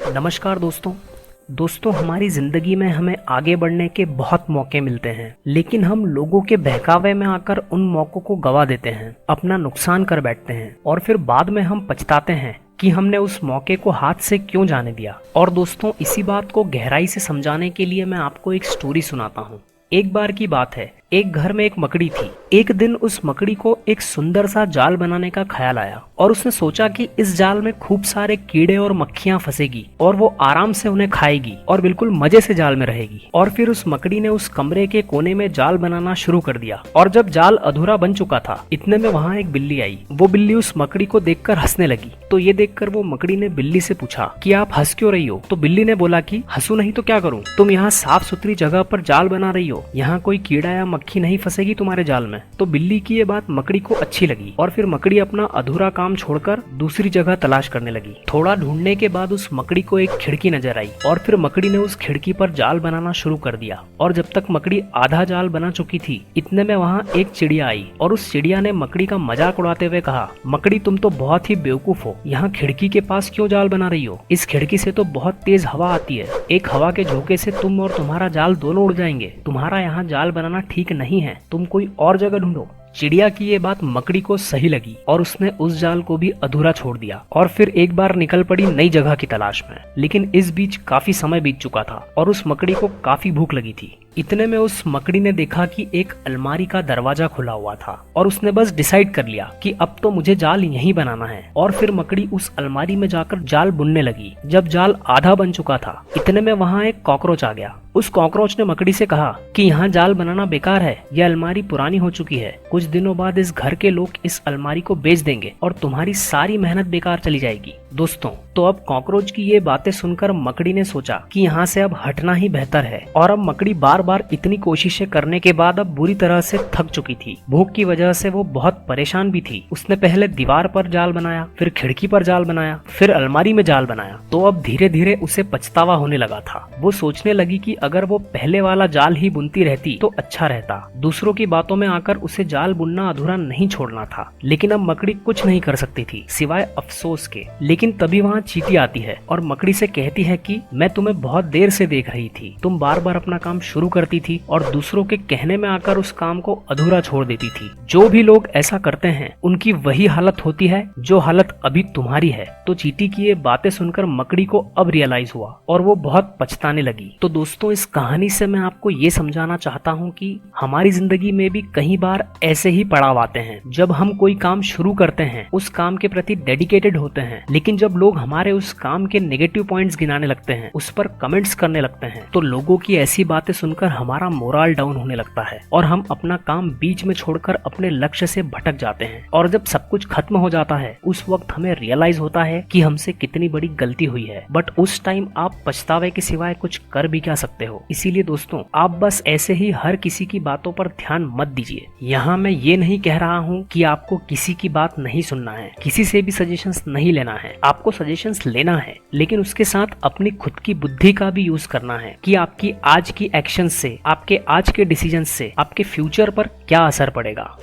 नमस्कार दोस्तों हमारी जिंदगी में हमें आगे बढ़ने के बहुत मौके मिलते हैं, लेकिन हम लोगों के बहकावे में आकर उन मौकों को गवा देते हैं, अपना नुकसान कर बैठते हैं और फिर बाद में हम पछताते हैं कि हमने उस मौके को हाथ से क्यों जाने दिया। और दोस्तों, इसी बात को गहराई से समझाने के लिए मैं आपको एक स्टोरी सुनाता हूँ। एक बार की बात है, एक घर में एक मकड़ी थी। एक दिन उस मकड़ी को एक सुंदर सा जाल बनाने का ख्याल आया और उसने सोचा कि इस जाल में खूब सारे कीड़े और मक्खियां फंसेगी और वो आराम से उन्हें खाएगी और बिल्कुल मजे से जाल में रहेगी। और फिर उस मकड़ी ने उस कमरे के कोने में जाल बनाना शुरू कर दिया। और जब जाल अधूरा बन चुका था, इतने में वहाँ एक बिल्ली आई। वो बिल्ली उस मकड़ी को देखकर हंसने लगी। तो ये देखकर वो मकड़ी ने बिल्ली से पूछा कि आप हंस क्यों रही हो? तो बिल्ली ने बोला कि हंसू नहीं तो क्या करूं? तुम यहाँ साफ सुथरी जगह पर जाल बना रही हो, यहाँ कोई कीड़ा या मक्खी नहीं फंसेगी तुम्हारे जाल में। तो बिल्ली की ये बात मकड़ी को अच्छी लगी और फिर मकड़ी अपना अधूरा काम छोड़कर दूसरी जगह तलाश करने लगी। थोड़ा ढूंढने के बाद उस मकड़ी को एक खिड़की नजर आई और फिर मकड़ी ने उस खिड़की पर जाल बनाना शुरू कर दिया। और जब तक मकड़ी आधा जाल बना चुकी थी, इतने में वहाँ एक चिड़िया आई और उस चिड़िया ने मकड़ी का मजाक उड़ाते हुए कहा, मकड़ी तुम तो बहुत ही बेवकूफ हो, यहाँ खिड़की के पास क्यों जाल बना रही हो? इस खिड़की से तो बहुत तेज हवा आती है, एक हवा के झोंके से तुम और तुम्हारा जाल दोनों उड़ जाएंगे। तुम्हारा यहाँ जाल बनाना ठीक नहीं है, तुम कोई और जगह ढूंढो। चिड़िया की ये बात मकड़ी को सही लगी और उसने उस जाल को भी अधूरा छोड़ दिया और फिर एक बार निकल पड़ी नई जगह की तलाश में। लेकिन इस बीच काफी समय बीत चुका था और उस मकड़ी को काफी भूख लगी थी। इतने में उस मकड़ी ने देखा कि एक अलमारी का दरवाजा खुला हुआ था और उसने बस डिसाइड कर लिया कि अब तो मुझे जाल यहीं बनाना है। और फिर मकड़ी उस अलमारी में जाकर जाल बुनने लगी। जब जाल आधा बन चुका था, इतने में वहाँ एक कॉकरोच आ गया। उस कॉकरोच ने मकड़ी से कहा कि यहाँ जाल बनाना बेकार है, यह अलमारी पुरानी हो चुकी है, कुछ दिनों बाद इस घर के लोग इस अलमारी को बेच देंगे और तुम्हारी सारी मेहनत बेकार चली जाएगी। दोस्तों, तो अब कॉकरोच की ये बातें सुनकर मकड़ी ने सोचा कि यहाँ से अब हटना ही बेहतर है। और अब मकड़ी बार बार इतनी कोशिशें करने के बाद अब बुरी तरह से थक चुकी थी। भूख की वजह से वो बहुत परेशान भी थी। उसने पहले दीवार पर जाल बनाया, फिर खिड़की पर जाल बनाया, फिर अलमारी में जाल बनाया। तो अब धीरे धीरे उसे पछतावा होने लगा था। वो सोचने लगी कि अगर वो पहले वाला जाल ही बुनती रहती तो अच्छा रहता। दूसरों की बातों में आकर उसे जाल बुनना अधूरा नहीं छोड़ना था। लेकिन अब मकड़ी कुछ नहीं कर सकती थी सिवाय अफसोस के। लेकिन तभी वहाँ चींटी आती है और मकड़ी से कहती है कि मैं तुम्हें बहुत देर से देख रही थी, तुम बार बार अपना काम शुरू करती थी और दूसरों के कहने में आकर उस काम को अधूरा छोड़ देती थी। जो भी लोग ऐसा करते हैं उनकी वही हालत होती है जो हालत अभी तुम्हारी है। तो चींटी की ये बातें सुनकर मकड़ी को अब रियलाइज हुआ और वो बहुत पछताने लगी। तो दोस्तों, इस कहानी से मैं आपको ये समझाना चाहता हूँ कि हमारी जिंदगी में भी कई बार ऐसे ही पड़ाव आते हैं। जब हम कोई काम शुरू करते हैं, उस काम के प्रति डेडिकेटेड होते हैं, लेकिन जब लोग हमारे उस काम के नेगेटिव पॉइंट्स गिनाने लगते हैं, उस पर कमेंट्स करने लगते हैं, तो लोगों की ऐसी बातें सुनकर हमारा मोरल डाउन होने लगता है और हम अपना काम बीच में छोड़कर अपने लक्ष्य से भटक जाते हैं। और जब सब कुछ खत्म हो जाता है, उस वक्त हमें रियलाइज होता है कि हमसे कितनी बड़ी गलती हुई है। बट उस टाइम आप पछतावे के सिवाय कुछ कर भी क्या सकते हो? इसीलिए दोस्तों, आप बस ऐसे ही हर किसी की बातों पर ध्यान मत दीजिए। यहाँ मैं ये नहीं कह रहा हूँ कि आपको किसी की बात नहीं सुनना है, किसी से भी सजेशंस नहीं लेना है। आपको सजेशंस लेना है, लेकिन उसके साथ अपनी खुद की बुद्धि का भी यूज करना है कि आपकी आज की एक्शन से, आपके आज के डिसीजन से आपके फ्यूचर पर क्या असर पड़ेगा।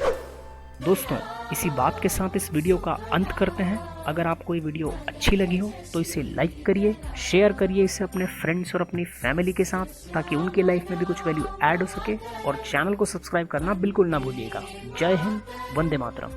दोस्तों, इसी बात के साथ इस वीडियो का अंत करते हैं। अगर आपको ये वीडियो अच्छी लगी हो तो इसे लाइक करिए, शेयर करिए इसे अपने फ्रेंड्स और अपनी फैमिली के साथ, ताकि उनके लाइफ में भी कुछ वैल्यू ऐड हो सके। और चैनल को सब्सक्राइब करना बिल्कुल ना भूलिएगा। जय हिंद, वंदे मातरम।